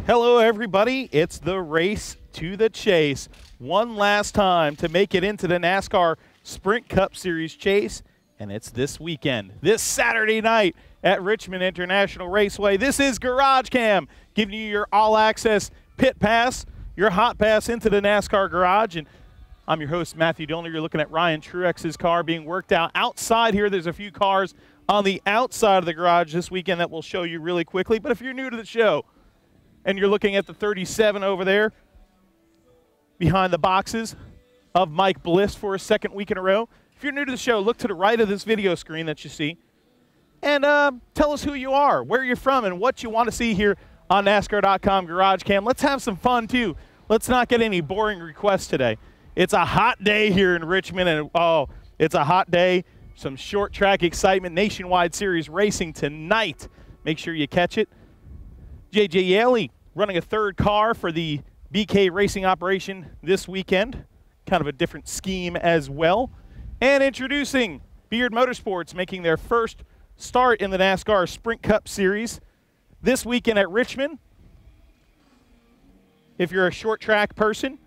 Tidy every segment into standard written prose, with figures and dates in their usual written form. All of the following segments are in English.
Hello, everybody. It's the race to the chase. One last time to make it into the NASCAR Sprint Cup Series chase, and it's this weekend, this Saturday night at Richmond International Raceway. This is GarageCam, giving you your all-access pit pass, your hot pass into the NASCAR garage. And I'm your host, Matthew Dillner. You're looking at Ryan Truex's car being worked out outside here. There's a few cars on the outside of the garage this weekend that we'll show you really quickly. But if you're new to the show and you're looking at the 37 over there behind the boxes of Mike Bliss for a second week in a row, if you're new to the show, look to the right of this video screen that you see and tell us who you are, where you're from, and what you want to see here on NASCAR.com GarageCam. Let's have some fun, too. Let's not get any boring requests today. It's a hot day here in Richmond, and oh, it's a hot day. Some short track excitement, Nationwide Series racing tonight. Make sure you catch it. J.J. Yaley running a third car for the BK Racing operation this weekend. Kind of a different scheme as well. And introducing Beard Motorsports, making their first start in the NASCAR Sprint Cup Series this weekend at Richmond. If you're a short track person,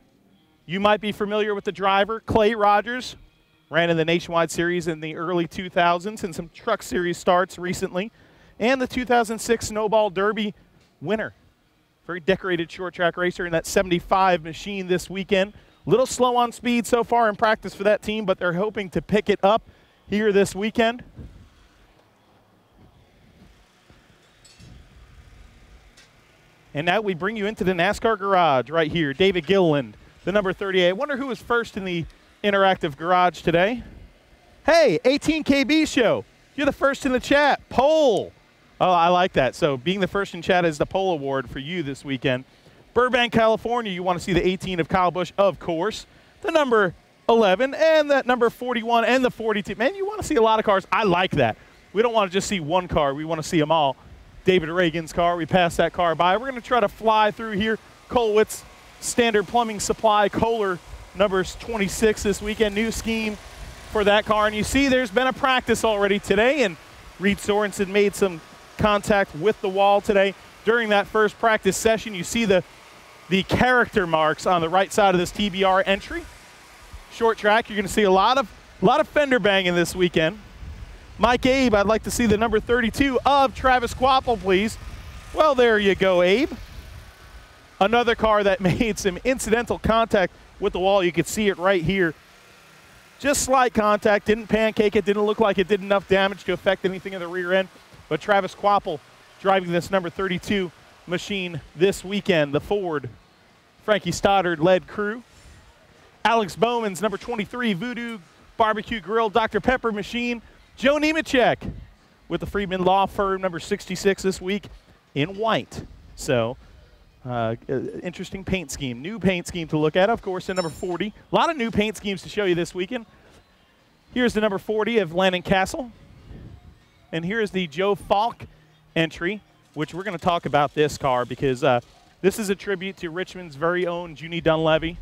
you might be familiar with the driver, Clay Rogers. Ran in the Nationwide Series in the early 2000s and some Truck Series starts recently. And the 2006 Snowball Derby winner. Very decorated short track racer in that 75 machine this weekend. Little slow on speed so far in practice for that team, but they're hoping to pick it up here this weekend. And now we bring you into the NASCAR garage right here. David Gilliland, the number 38. I wonder who was first in the interactive garage today. Hey, 18KB show. You're the first in the chat. Poll. Oh, I like that. So being the first in chat is the poll award for you this weekend. Burbank, California, you want to see the 18 of Kyle Busch, of course. The number 11 and that number 41 and the 42. Man, you want to see a lot of cars. I like that. We don't want to just see one car. We want to see them all. David Reagan's car. We passed that car by. We're going to try to fly through here. Colwitt's Standard Plumbing Supply Kohler numbers 26 this weekend. New scheme for that car. And you see there's been a practice already today, and Reed Sorensen made some contact with the wall today during that first practice session. You see the character marks on the right side of this TBR entry. Short track, you're going to see a lot of fender banging this weekend. Mike Abe, I'd like to see the number 32 of Travis Quapple, please. Well, there you go, Abe. Another car that made some incidental contact with the wall. You could see it right here. Just slight contact, didn't pancake it, didn't look like it did enough damage to affect anything in the rear end. But Travis Quapple driving this number 32 machine this weekend, the Ford Frankie Stoddard-led crew. Alex Bowman's number 23 Voodoo Barbecue Grill Dr. Pepper machine. Joe Nemechek with the Friedman Law Firm number 66 this week in white. So interesting paint scheme, new paint scheme to look at. Of course, the number 40. A lot of new paint schemes to show you this weekend. Here's the number 40 of Landon Castle. And here is the Joe Falk entry, which we're going to talk about this car because this is a tribute to Richmond's very own Junie Dunleavy.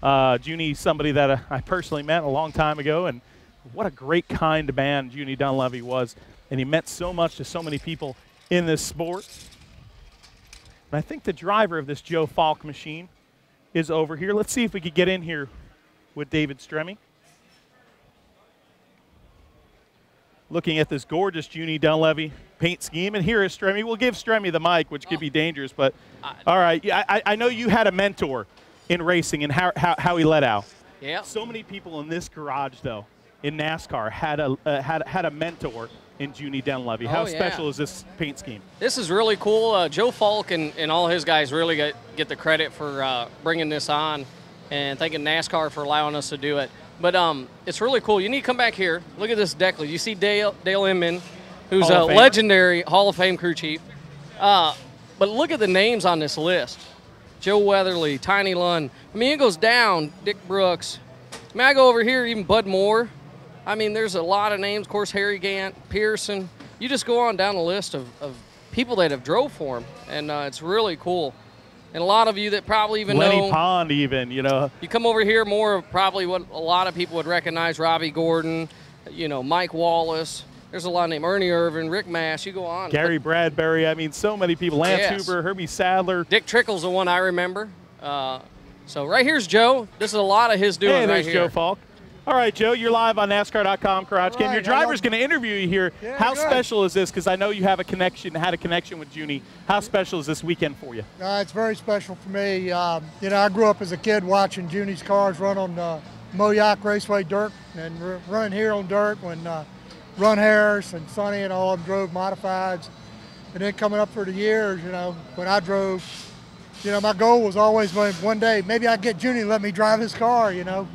Junie, somebody that I personally met a long time ago, and what a great, kind man Junie Dunleavy was. And he meant so much to so many people in this sport. And I think the driver of this Joe Falk machine is over here. Let's see if we could get in here with David Stremme. Looking at this gorgeous Junie Dunleavy paint scheme. And here is Stremme. We'll give Stremme the mic, which could be dangerous. But, all right, I know you had a mentor in racing and how he let out. Yeah. So many people in this garage, though, in NASCAR had a mentor in Junie Dunleavy. How special is this paint scheme? This is really cool. Joe Falk and all his guys really get the credit for bringing this on, and thanking NASCAR for allowing us to do it. But it's really cool. You need to come back here. Look at this deck list. You see Dale Inman, who's a legendary Hall of Fame crew chief. But look at the names on this list. Joe Weatherly, Tiny Lund. I mean, it goes down. Dick Brooks. I mean, I go over here, even Bud Moore. I mean, there's a lot of names. Of course, Harry Gant, Pearson. You just go on down the list of people that have drove for him, and it's really cool. And a lot of you that probably even know. Lenny Pond even, you know. You come over here, more of probably what a lot of people would recognize, Robbie Gordon, you know, Mike Wallace. There's a lot named Ernie Irvin, Rick Mass. You go on. Gary Bradbury. I mean, so many people. Lance Yes. Huber, Herbie Sadler. Dick Trickle's the one I remember. So right here's Joe. This is a lot of his doing Hey, right there's here. Joe Falk. All right, Joe, you're live on NASCAR.com GarageCam. Right, Your driver's going to interview you here. Yeah, How good. special is this? Because I know you have had a connection with Junie. How special is this weekend for you? It's very special for me. You know, I grew up as a kid watching Junie's cars run on Moyock Raceway dirt and run here on dirt when Ron Harris and Sonny and all of them drove modifieds. And then coming up for the years, you know, when I drove, you know, my goal was always one day maybe I'd get Junie to let me drive his car, you know.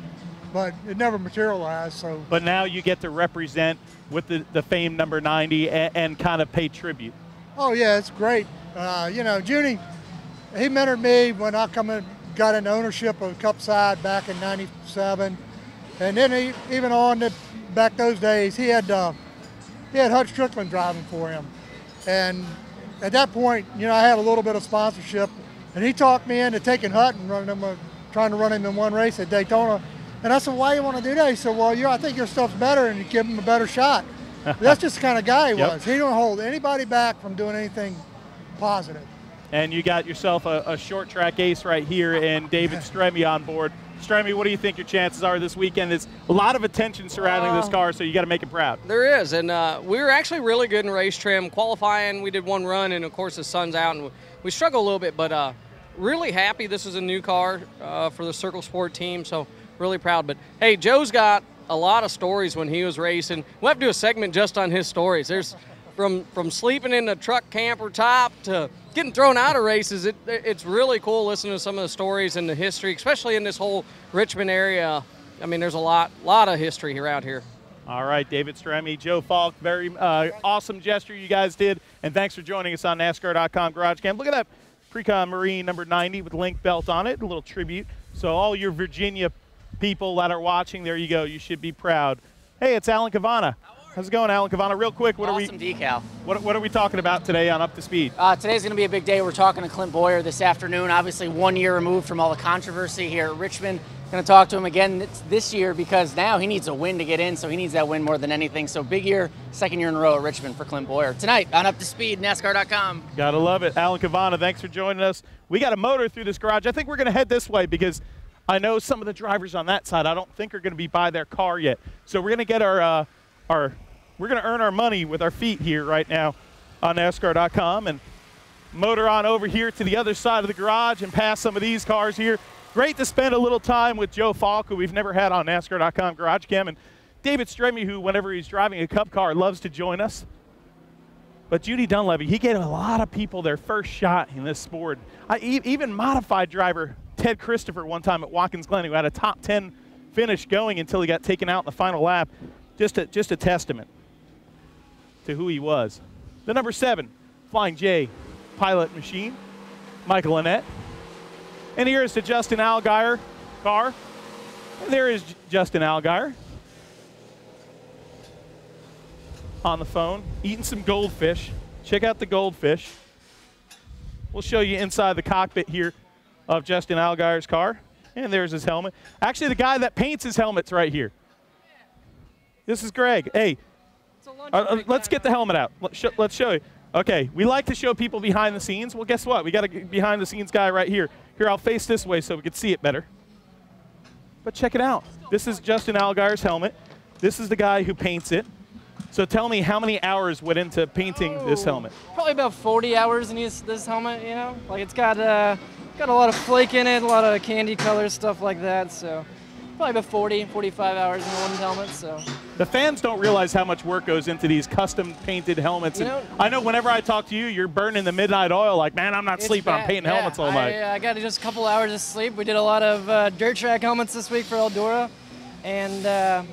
But it never materialized. So. But now you get to represent with the famed number 90 and kind of pay tribute. Oh yeah, it's great. You know, Junie, he mentored me when I got into ownership of Cup Side back in '97, and then even on back those days, he had Hutch Strickland driving for him, and at that point, you know, I had a little bit of sponsorship, and he talked me into taking Hut and trying to run him in one race at Daytona. And I said, why you want to do that? He said, well, I think your stuff's better and you give him a better shot. That's just the kind of guy he was. He don't hold anybody back from doing anything positive. And you got yourself a short track ace right here and David Stremme on board. Stremme, what do you think your chances are this weekend? There's a lot of attention surrounding this car, so you got to make it proud. There is, and we were actually really good in race trim. Qualifying, we did one run, and of course the sun's out, and we struggled a little bit, but really happy this is a new car for the Circle Sport team, so really proud. But hey, Joe's got a lot of stories when he was racing. We'll have to do a segment just on his stories. There's from sleeping in the truck camper top to getting thrown out of races. It's really cool listening to some of the stories and the history, especially in this whole Richmond area. I mean, there's a lot of history around here. All right, David Stremme, Joe Falk, very awesome gesture you guys did, and thanks for joining us on NASCAR.com GarageCam. Look at that Precon Marine number 90 with link belt on it, a little tribute. So all your Virginia people that are watching, there you go. You should be proud. Hey, it's Alan Cavana. How's it going, Alan Cavana? Real quick, Awesome decal. What are we talking about today on Up to Speed? Today's going to be a big day. We're talking to Clint Boyer this afternoon. Obviously, 1 year removed from all the controversy here at Richmond. Going to talk to him again this year because now he needs a win to get in, so he needs that win more than anything. So big year, second year in a row at Richmond for Clint Boyer. Tonight on Up to Speed, NASCAR.com. Gotta love it. Alan Cavana, thanks for joining us. We got a motor through this garage. I think we're going to head this way because I know some of the drivers on that side I don't think are going to be by their car yet. So we're going to get we're going to earn our money with our feet here right now on NASCAR.com and motor on over here to the other side of the garage and past some of these cars here. Great to spend a little time with Joe Falk, who we've never had on NASCAR.com GarageCam, and David Stremme, who whenever he's driving a Cup car loves to join us. But Junie Dunleavy, he gave a lot of people their first shot in this sport. Even modified driver Ted Christopher one time at Watkins Glen, who had a top 10 finish going until he got taken out in the final lap. Just a testament to who he was. The number 7, Flying J pilot machine, Michael Annett. And here is the Justin Allgaier car. And there is Justin Allgaier on the phone, eating some goldfish. Check out the goldfish. We'll show you inside the cockpit here of Justin Allgaier's car. And there's his helmet. Actually, the guy that paints his helmet's right here. This is Greg. Hey, let's get the helmet out. Let's show you. Okay, we like to show people behind the scenes. Well, guess what? We got a behind the scenes guy right here. Here, I'll face this way so we can see it better. But check it out. This is Justin Allgaier's helmet. This is the guy who paints it. So tell me, how many hours went into painting this helmet? Probably about 40 hours in this helmet, you know? Like, it's got a lot of flake in it, a lot of candy colors, stuff like that, so probably about 40, 45 hours in one helmet, so. The fans don't realize how much work goes into these custom painted helmets. You know, I know whenever I talk to you, you're burning the midnight oil like, man, I'm not sleeping, I'm painting helmets all night. I got just a couple hours of sleep. We did a lot of dirt track helmets this week for Eldora, and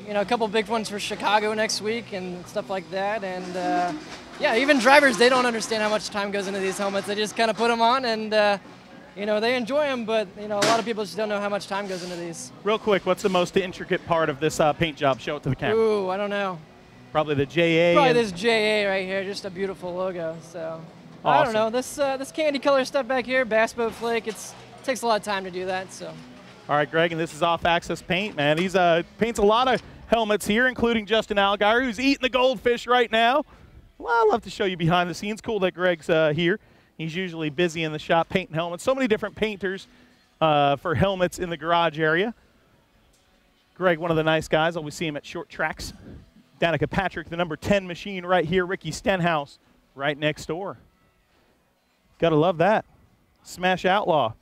you know, a couple big ones for Chicago next week and stuff like that. And yeah, even drivers, they don't understand how much time goes into these helmets. They just kind of put them on and you know, they enjoy them, but you know, a lot of people just don't know how much time goes into these. Real quick, what's the most intricate part of this paint job? Show it to the camera. Ooh, I don't know. Probably the JA. Probably this JA right here, just a beautiful logo. So Awesome. I don't know. This candy color stuff back here, bass boat flake. It takes a lot of time to do that. So. All right, Greg, and this is off-axis paint, man. He's paints a lot of helmets here, including Justin Allgaier, who's eating the goldfish right now. Well, I'd love to show you behind the scenes. Cool that Greg's here. He's usually busy in the shop painting helmets. So many different painters for helmets in the garage area. Greg, one of the nice guys. Always see him at short tracks. Danica Patrick, the number 10 machine right here. Ricky Stenhouse right next door. Gotta love that. Smash Outlaw.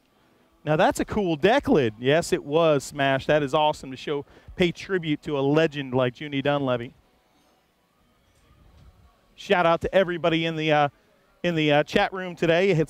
Now that's a cool deck lid. Yes, it was Smash. That is awesome to pay tribute to a legend like Junie Dunleavy. Shout out to everybody in the chat room today.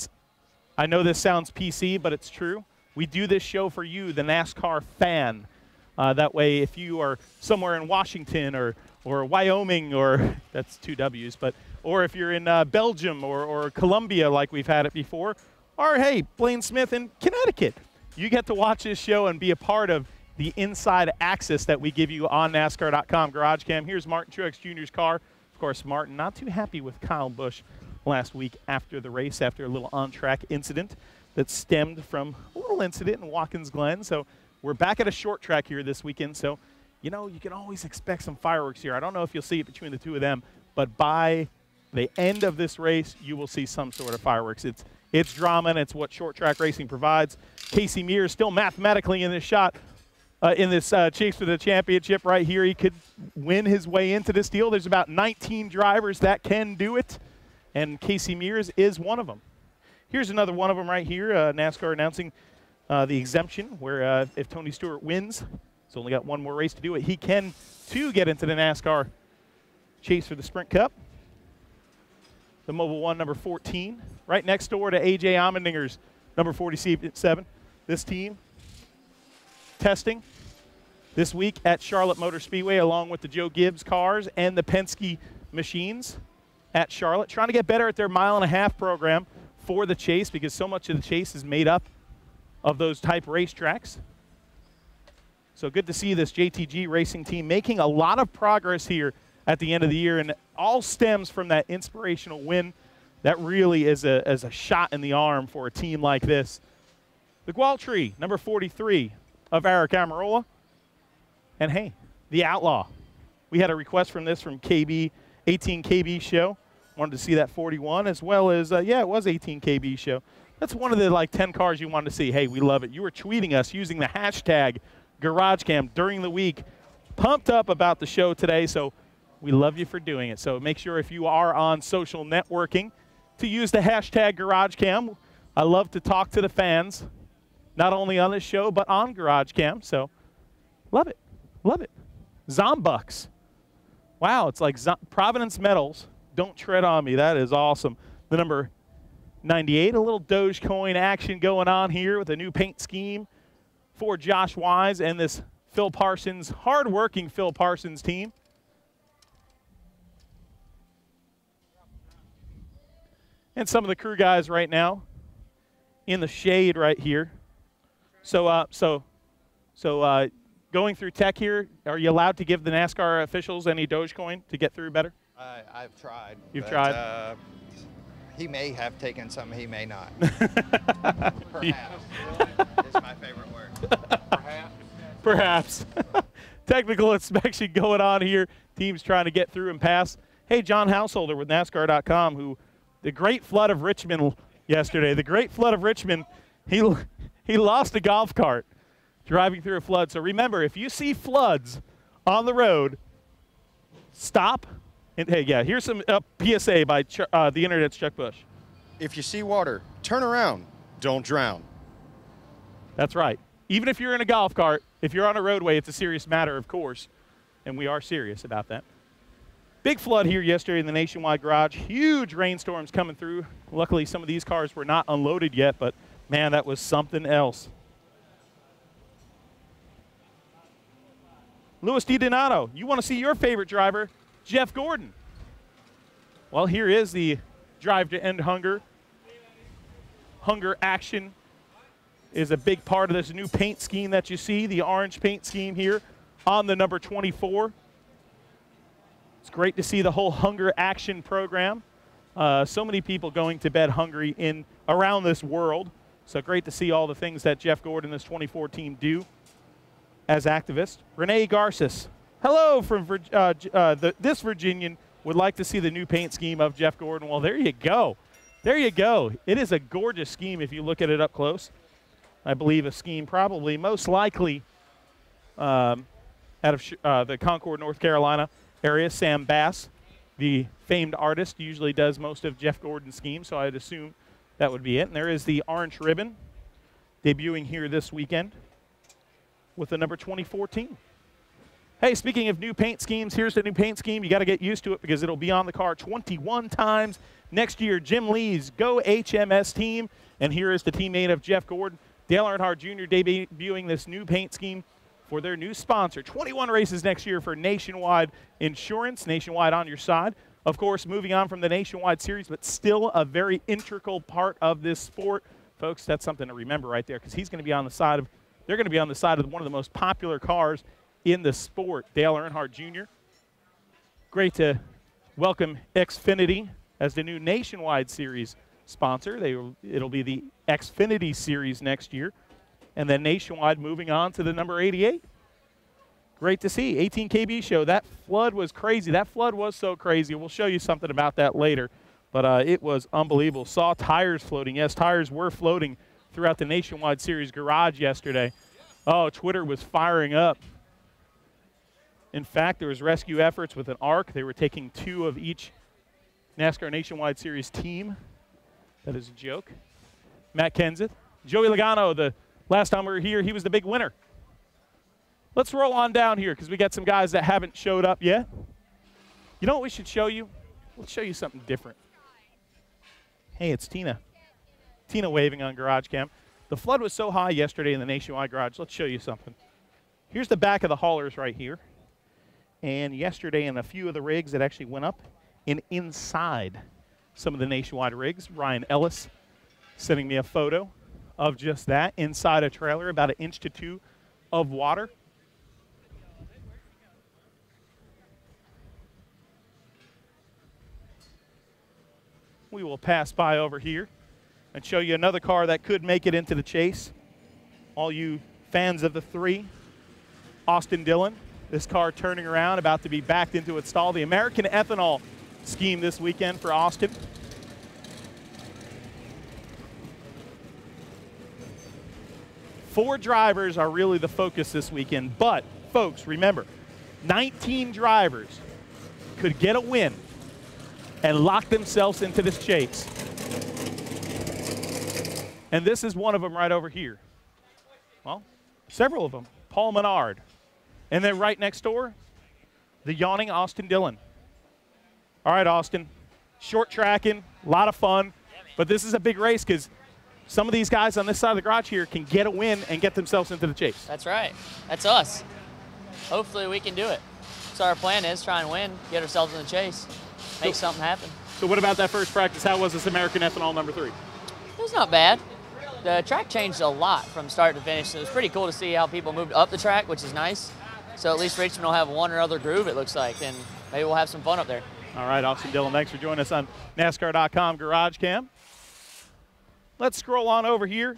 I know this sounds PC, but it's true. We do this show for you, the NASCAR fan. That way, if you are somewhere in Washington or Wyoming, or that's 2 W's, or if you're in Belgium or Colombia like we've had it before, or hey, Blaine Smith in Connecticut, you get to watch this show and be a part of the inside access that we give you on NASCAR.com GarageCam. Here's Martin Truex Jr.'s car. Of course, Martin not too happy with Kyle Busch last week after the race, after a little on-track incident that stemmed from a little incident in Watkins Glen. So we're back at a short track here this weekend. So, you know, you can always expect some fireworks here. I don't know if you'll see it between the two of them, but by the end of this race, you will see some sort of fireworks. It's drama, and it's what short track racing provides. Casey Mears still mathematically in this shot, in this chase for the championship right here. He could win his way into this deal. There's about 19 drivers that can do it, and Casey Mears is one of them. Here's another one of them right here. NASCAR announcing the exemption where if Tony Stewart wins, he's only got one more race to do it, he can, too, get into the NASCAR chase for the Sprint Cup. The Mobil 1, number 14, right next door to A.J. Allmendinger's number 47. This team testing this week at Charlotte Motor Speedway along with the Joe Gibbs cars and the Penske machines at Charlotte, trying to get better at their mile-and-a-half program for the chase, because so much of the chase is made up of those type racetracks. So good to see this JTG racing team making a lot of progress here at the end of the year, and it all stems from that inspirational win. That really is a shot in the arm for a team like this. The Gualtree, number 43 of Eric Amarola. And hey, the Outlaw. We had a request from this from KB, 18 KB show. Wanted to see that 41, as well as, yeah, it was 18 KB show. That's one of the 10 cars you wanted to see. Hey, we love it. You were tweeting us using the hashtag GarageCam during the week. Pumped up about the show today, so we love you for doing it. So make sure if you are on social networking to use the hashtag GarageCam. I love to talk to the fans, not only on this show, but on GarageCam. So love it. Love it. Zombucks. Wow, it's like Providence Metals. Don't tread on me. That is awesome. The number 98, a little Dogecoin action going on here with a new paint scheme for Josh Wise and this Phil Parsons, hard-working Phil Parsons team. And some of the crew guys right now in the shade right here. So going through tech here, are you allowed to give the NASCAR officials any Dogecoin to get through better? I've tried. You've tried? He may have taken some, he may not. Perhaps. It's my favorite word. Perhaps. Perhaps. Technical inspection going on here. Teams trying to get through and pass. Hey, John Householder with NASCAR.com, who the Great Flood of Richmond yesterday. The Great Flood of Richmond, he lost a golf cart driving through a flood. So remember, if you see floods on the road, stop. And hey, yeah, here's some PSA by the Internet's Chuck Bush. If you see water, turn around. Don't drown. That's right. Even if you're in a golf cart, if you're on a roadway, it's a serious matter, of course, and we are serious about that. Big flood here yesterday in the Nationwide Garage. Huge rainstorms coming through. Luckily, some of these cars were not unloaded yet, but, man, that was something else. Louis DiDonato, you want to see your favorite driver, Jeff Gordon. Well, here is the Drive to End Hunger. Hunger action is a big part of this new paint scheme that you see, the orange paint scheme here on the number 24. It's great to see the whole Hunger action program. So many people going to bed hungry around this world. So great to see all the things that Jeff Gordon and this 24 team do as activists. Renee Garces, Hello from this Virginian would like to see the new paint scheme of Jeff Gordon. Well, there you go. There you go. It is a gorgeous scheme if you look at it up close. I believe a scheme probably most likely out of the Concord, North Carolina area. Sam Bass, the famed artist, usually does most of Jeff Gordon's schemes, so I'd assume that would be it. And there is the orange ribbon debuting here this weekend with the number 2014. Hey, speaking of new paint schemes, here's the new paint scheme. You got to get used to it because it'll be on the car 21 times next year. Jim Lee's Go HMS team, and here is the teammate of Jeff Gordon, Dale Earnhardt Jr. debuting this new paint scheme for their new sponsor. 21 races next year for Nationwide Insurance, Nationwide on your side. Of course, moving on from the Nationwide Series, but still a very integral part of this sport. Folks, that's something to remember right there because he's going to be on the side of, they're going to be on the side of one of the most popular cars in the sport, Dale Earnhardt Jr. Great to welcome Xfinity as the new Nationwide Series sponsor. It'll be the Xfinity Series next year. And then Nationwide moving on to the number 88. Great to see. 18 KB show. That flood was crazy. That flood was so crazy. We'll show you something about that later. But it was unbelievable. Saw tires floating. Yes, tires were floating throughout the Nationwide Series garage yesterday. Oh, Twitter was firing up. In fact, there was rescue efforts with an ARC. They were taking 2 of each NASCAR Nationwide Series team. That is a joke. Matt Kenseth. Joey Logano, the last time we were here, he was the big winner. Let's roll on down here because we got some guys that haven't showed up yet. You know what we should show you? Let's show you something different. Hey, it's Tina. Tina waving on GarageCam. The flood was so high yesterday in the Nationwide garage. Let's show you something. Here's the back of the haulers right here. And yesterday in a few of the rigs that actually went up and inside some of the Nationwide rigs, Ryan Ellis sending me a photo of just that inside a trailer, about 1 to 2 inches of water. We will pass by over here and show you another car that could make it into the chase. All you fans of the 3, Austin Dillon. This car turning around, about to be backed into its stall. The American Ethanol scheme this weekend for Austin. Four drivers are really the focus this weekend. But, folks, remember, 19 drivers could get a win and lock themselves into this chase. And this is one of them right over here. Well, several of them. Paul Menard. And then right next door, the yawning Austin Dillon. All right, Austin, short tracking, a lot of fun, but this is a big race because some of these guys on this side of the garage here can get a win and get themselves into the chase. That's right. That's us. Hopefully we can do it. So our plan is try and win, get ourselves in the chase, make something happen. So what about that first practice? How was this American Ethanol number 3? It was not bad. The track changed a lot from start to finish. So it was pretty cool to see how people moved up the track, which is nice. So at least Richmond will have one or other groove, it looks like, and maybe we'll have some fun up there. All right, Austin Dillon, thanks for joining us on NASCAR.com GarageCam. Let's scroll on over here.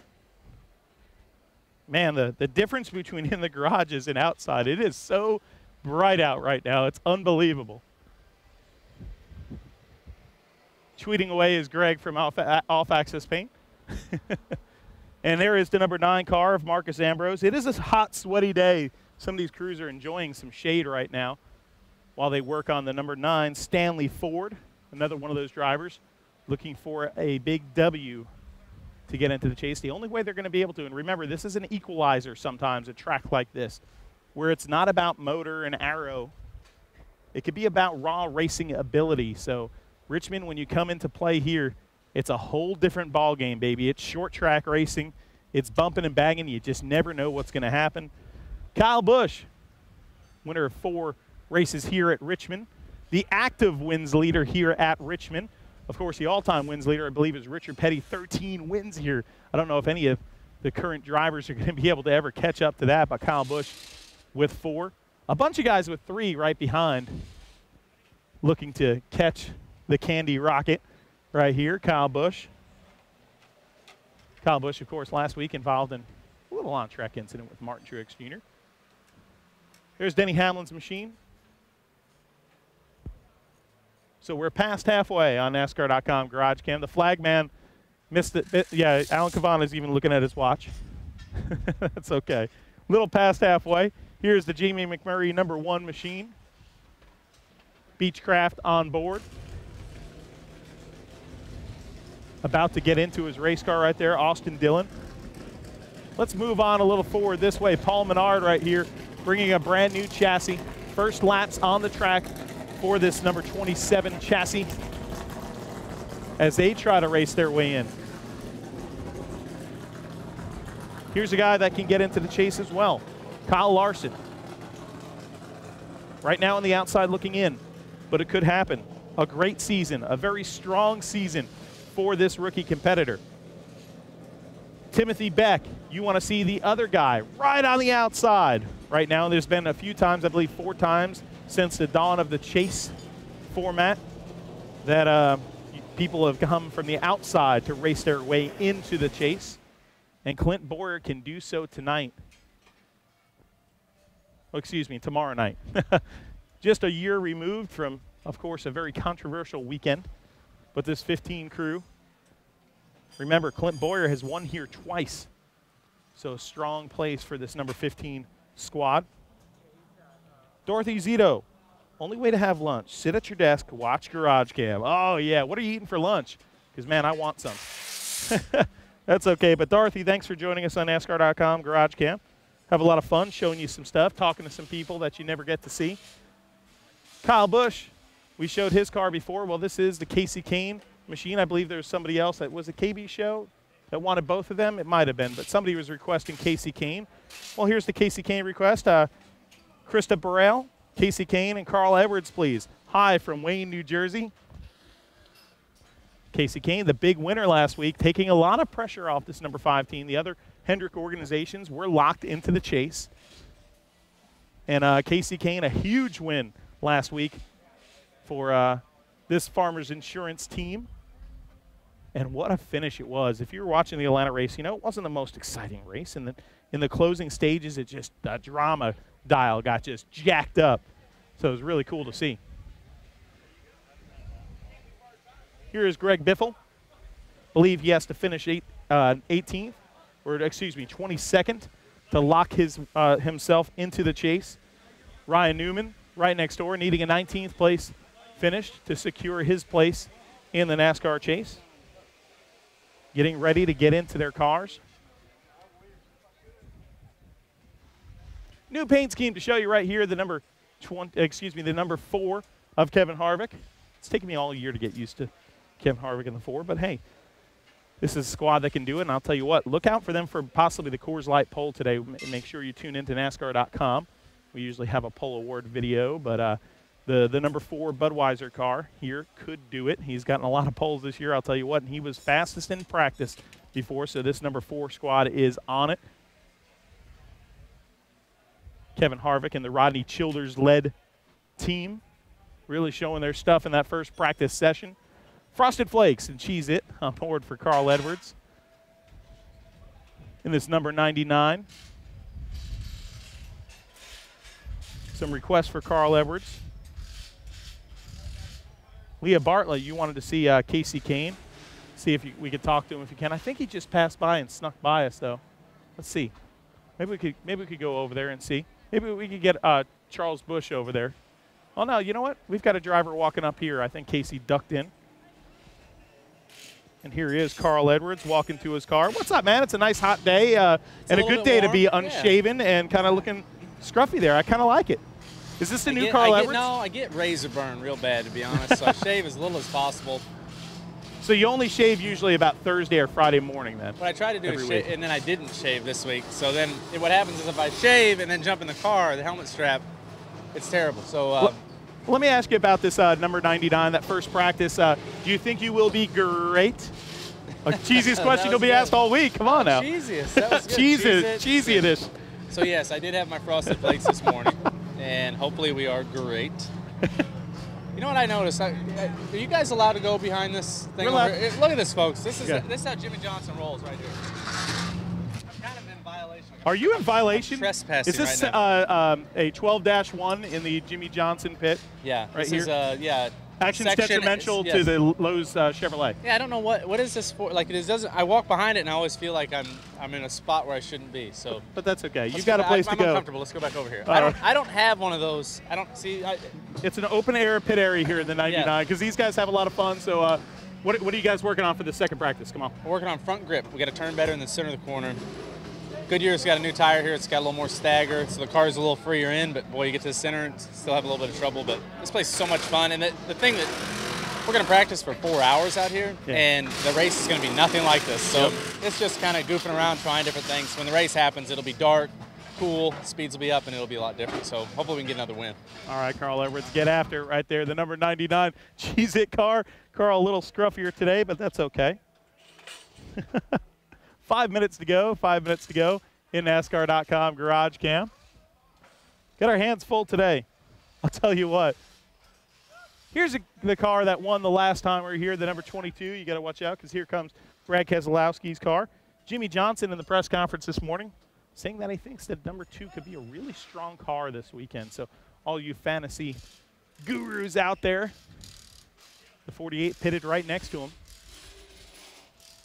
Man, the difference between in the garages and outside, it is so bright out right now. It's unbelievable. Tweeting away is Greg from Off Access Paint. And there is the number 9 car of Marcus Ambrose. It is a hot, sweaty day. Some of these crews are enjoying some shade right now while they work on the number 9, Stanley Ford, another one of those drivers looking for a big W to get into the chase. The only way they're going to be able to, and remember, this is an equalizer sometimes, a track like this, where it's not about motor and aero. It could be about raw racing ability. So Richmond, when you come into play here, it's a whole different ball game, baby. It's short track racing. It's bumping and banging. You just never know what's going to happen. Kyle Busch, winner of 4 races here at Richmond. The active wins leader here at Richmond. Of course, the all-time wins leader, I believe, is Richard Petty, 13 wins here. I don't know if any of the current drivers are going to be able to ever catch up to that, but Kyle Busch with 4. A bunch of guys with 3 right behind looking to catch the Candy Rocket right here, Kyle Busch. Kyle Busch, of course, last week involved in a little on-track incident with Martin Truex Jr. There's Denny Hamlin's machine. So we're past halfway on NASCAR.com GarageCam. The flag man missed it. Yeah, Alan Cavana is even looking at his watch. That's okay. Little past halfway. Here's the Jamie McMurray #1 machine. Beechcraft on board. About to get into his race car right there, Austin Dillon. Let's move on a little forward this way. Paul Menard right here, bringing a brand new chassis. First laps on the track for this number 27 chassis as they try to race their way in. Here's a guy that can get into the chase as well, Kyle Larson. Right now on the outside looking in, but it could happen. A great season, a very strong season for this rookie competitor. Timothy Beck, you want to see the other guy right on the outside. Right now there's been a few times, I believe 4 times, since the dawn of the chase format that people have come from the outside to race their way into the chase. And Clint Boyer can do so tonight. Oh, excuse me, tomorrow night. Just a year removed from, of course, a very controversial weekend. But this 15 crew, remember, Clint Boyer has won here twice. So a strong place for this number 15 squad. Dorothy Zito, only way to have lunch. Sit at your desk, watch GarageCam. Oh, yeah, what are you eating for lunch? Because, man, I want some. That's okay. But, Dorothy, thanks for joining us on NASCAR.com GarageCam. Have a lot of fun showing you some stuff, talking to some people that you never get to see. Kyle Busch, we showed his car before. Well, this is the Casey Kane machine. I believe there's somebody else that was a KB show that wanted both of them. It might have been, but somebody was requesting Casey Kane. Well, here's the Casey Kane request. Krista Burrell, Casey Kane, and Carl Edwards, please. Hi from Wayne, New Jersey. Casey Kane, the big winner last week, taking a lot of pressure off this number 5 team. The other Hendrick organizations were locked into the chase. And Casey Kane, a huge win last week for this Farmers Insurance team. And what a finish it was. If you were watching the Atlanta race, you know, it wasn't the most exciting race. And in the closing stages, it just, the drama dial got just jacked up. So it was really cool to see. Here is Greg Biffle. Believe he has to finish 18th, or excuse me, 22nd to lock his himself into the chase. Ryan Newman, right next door, needing a 19th place finish to secure his place in the NASCAR chase. Getting ready to get into their cars. New paint scheme to show you right here, the number 4 of Kevin Harvick. It's taken me all year to get used to Kevin Harvick in the 4, but hey, this is a squad that can do it, and I'll tell you what, look out for them for possibly the Coors Light poll today. Make sure you tune into NASCAR.com. We usually have a poll award video, but the number 4 Budweiser car here could do it. He's gotten a lot of polls this year, I'll tell you what, and he was fastest in practice before, so this number 4 squad is on it. Kevin Harvick and the Rodney Childers-led team really showing their stuff in that first practice session. Frosted Flakes and Cheese It on board for Carl Edwards in this number 99. Some requests for Carl Edwards. Leah Bartlett, you wanted to see Casey Kane. See if we could talk to him if you can. I think he just passed by and snuck by us, though. Let's see. Maybe we could go over there and see. Maybe we could get Charles Busch over there. Oh, no, you know what? We've got a driver walking up here. I think Casey ducked in. And here he is, Carl Edwards, walking to his car. What's up, man? It's a nice hot day and a good day to be unshaven and kind of looking scruffy there. I kind of like it. Is this the new Carl Edwards? No, I get razor burn real bad, to be honest, so I shave as little as possible. So you only shave usually about Thursday or Friday morning then? What I try to do is shave, and then I didn't shave this week. So then what happens is if I shave and then jump in the car, the helmet strap, it's terrible. So let me ask you about this number 99, that first practice. Do you think you will be great? Cheesiest question you'll be asked all week. Come on now. Cheesiest. That was good. Cheesy it is. So, yes, I did have my Frosted Flakes this morning, and hopefully we are great. You know what I noticed? Are you guys allowed to go behind this thing? Over here? Look at this, folks. This is how Jimmy Johnson rolls right here. I'm kind of in violation of Are you in violation? I'm trespassing Is this right now. a 12-1 in the Jimmy Johnson pit? Yeah. Right this here. is yeah. Actions section detrimental is- to yes. the Lowe's Chevrolet. Yeah, I don't know what is this for. Like it doesn't. I walk behind it and I always feel like I'm in a spot where I shouldn't be. So. But that's okay. You've Let's got go a place I'm to go. uncomfortable. Let's go back over here. All I don't have one of those. I don't see. It's an open air pit area here in the 99 because these guys have a lot of fun. So what are you guys working on for the second practice? Come on. We're working on front grip. We got to turn better in the center of the corner. Goodyear's got a new tire here. It's got a little more stagger, so the car's a little freer in, but boy, you get to the center and still have a little bit of trouble. But this place is so much fun. And the thing that we're going to practice for 4 hours out here, and the race is going to be nothing like this. So it's just kind of goofing around, trying different things. When the race happens, it'll be dark, cool, speeds will be up, and it'll be a lot different. So hopefully we can get another win. All right, Carl Edwards, get after it right there. The number 99 Cheez-It car. Carl, a little scruffier today, but that's okay. 5 minutes to go. 5 minutes to go in NASCAR.com GarageCam. Got our hands full today. I'll tell you what. Here's the car that won the last time we were here, the number 22. You got to watch out because here comes Brad Keselowski's car. Jimmy Johnson in the press conference this morning saying that he thinks that number 2 could be a really strong car this weekend. So all you fantasy gurus out there, the 48 pitted right next to him.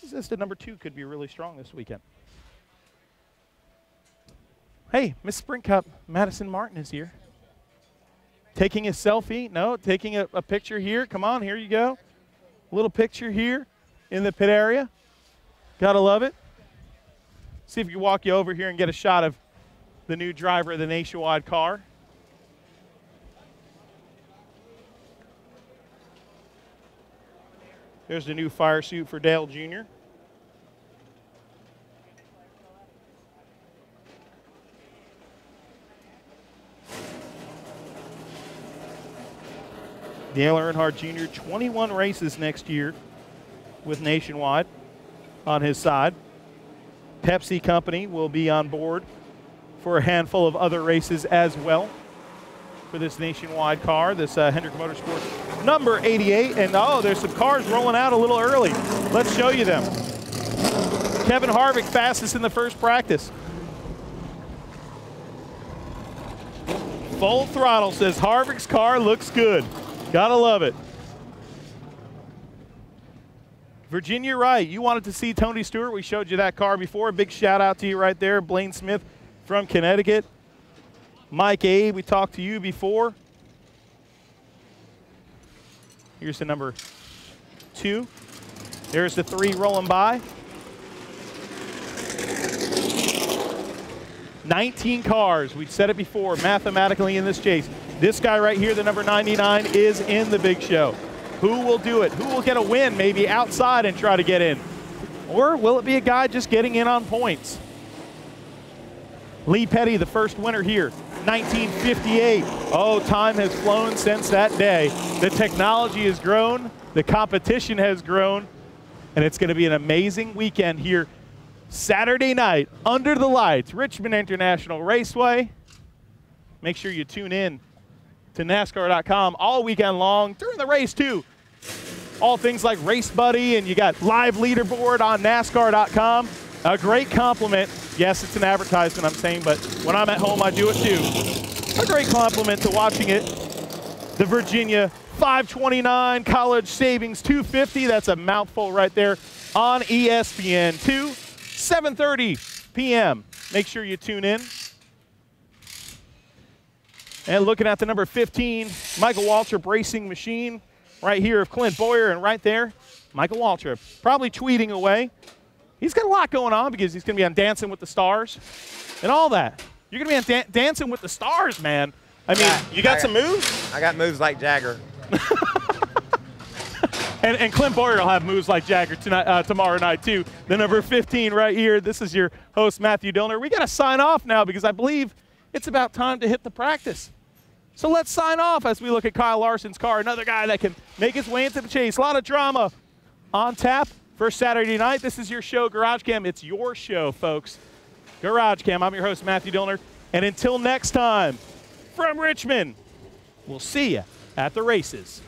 He says the number 2 could be really strong this weekend. Hey, Miss Sprint Cup, Madison Martin is here. Taking a selfie? No, taking a picture here. Come on, here you go. A little picture here in the pit area. Gotta love it. See if we can walk you over here and get a shot of the new driver of the Nationwide car. There's the new fire suit for Dale Jr. Dale Earnhardt Jr., 21 races next year with Nationwide on his side. Pepsi Company will be on board for a handful of other races as well for this Nationwide car, this Hendrick Motorsports number 88. And, oh, there's some cars rolling out a little early. Let's show you them. Kevin Harvick fastest in the first practice. Full throttle says Harvick's car looks good. Gotta love it. Virginia Wright, you wanted to see Tony Stewart. We showed you that car before. Big shout out to you right there. Blaine Smith from Connecticut. Mike Abe, we talked to you before. Here's the number 2. There's the 3 rolling by. 19 cars. We've said it before, mathematically in this chase. This guy right here, the number 99, is in the big show. Who will do it? Who will get a win maybe outside and try to get in? Or will it be a guy just getting in on points? Lee Petty, the first winner here, 1958. Oh, time has flown since that day. The technology has grown, the competition has grown, and it's going to be an amazing weekend here Saturday night under the lights, Richmond International Raceway. Make sure you tune in to NASCAR.com all weekend long, during the race too. All things like Race Buddy, and you got live leaderboard on NASCAR.com. A great compliment. Yes, it's an advertisement I'm saying, but when I'm at home, I do it too. A great compliment to watching it. The Virginia 529 College Savings 250. That's a mouthful right there on ESPN2, 7:30 p.m. Make sure you tune in. And looking at the number 15, Michael Waltrip Racing Machine, right here of Clint Boyer, and right there, Michael Waltrip, probably tweeting away. He's got a lot going on because he's going to be on Dancing with the Stars and all that. You're going to be on Dancing with the Stars, man. I mean, you got some moves? I got moves like Jagger. and Clint Boyer will have moves like Jagger tonight, tomorrow night, too. The number 15 right here. This is your host, Matthew Dillner. We got to sign off now because I believe it's about time to hit the practice. So let's sign off as we look at Kyle Larson's car, another guy that can make his way into the chase. A lot of drama on tap for Saturday night. This is your show, GarageCam. It's your show, folks. GarageCam. I'm your host, Matthew Dillner. And until next time, from Richmond, we'll see you at the races.